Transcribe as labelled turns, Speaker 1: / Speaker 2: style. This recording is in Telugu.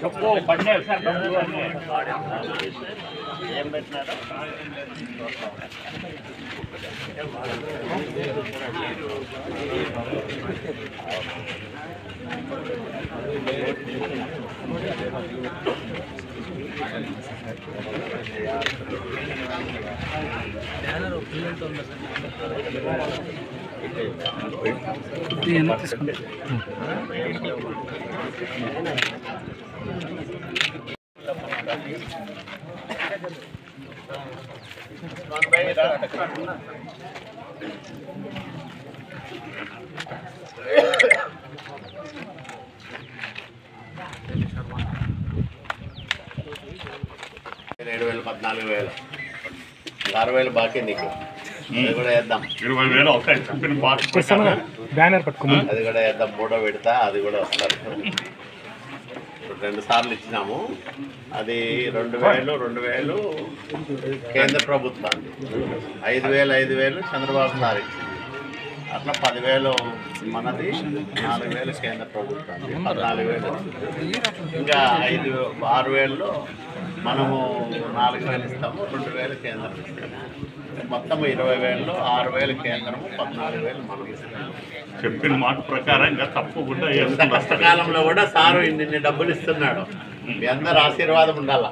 Speaker 1: చెప్పు బండి సార్ డబ్బులు ఏం పెట్టినారు బాకీ నీకు అది కూడా వేద్దాం
Speaker 2: 20,000 అవుతాయి బ్యానర్ పట్టుకుని
Speaker 1: అది కూడా వేద్దాం మూడో విడత అది కూడా వస్తారు 2 సార్లు ఇచ్చినాము అది 2,000 కేంద్ర ప్రభుత్వాన్ని 5,000 చంద్రబాబు సార్ ఇచ్చింది అట్లా 10,000 మనది 4,000 కేంద్ర ప్రభుత్వాన్ని 14,000 ఇంకా 6,000లో మనము 4,000 ఇస్తాము 2,000 కేంద్రం ఇస్తాము మొత్తం 20,000లో 6,000 కేంద్రము 14,000 మనం ఇస్తాము
Speaker 2: చెప్పిన మాట ప్రకారం ఇంకా తప్పకుండా
Speaker 1: కష్టకాలంలో కూడా సారు ఇన్ని డబ్బులు ఇస్తున్నాడు మీ అందరు ఆశీర్వాదం ఉండాలా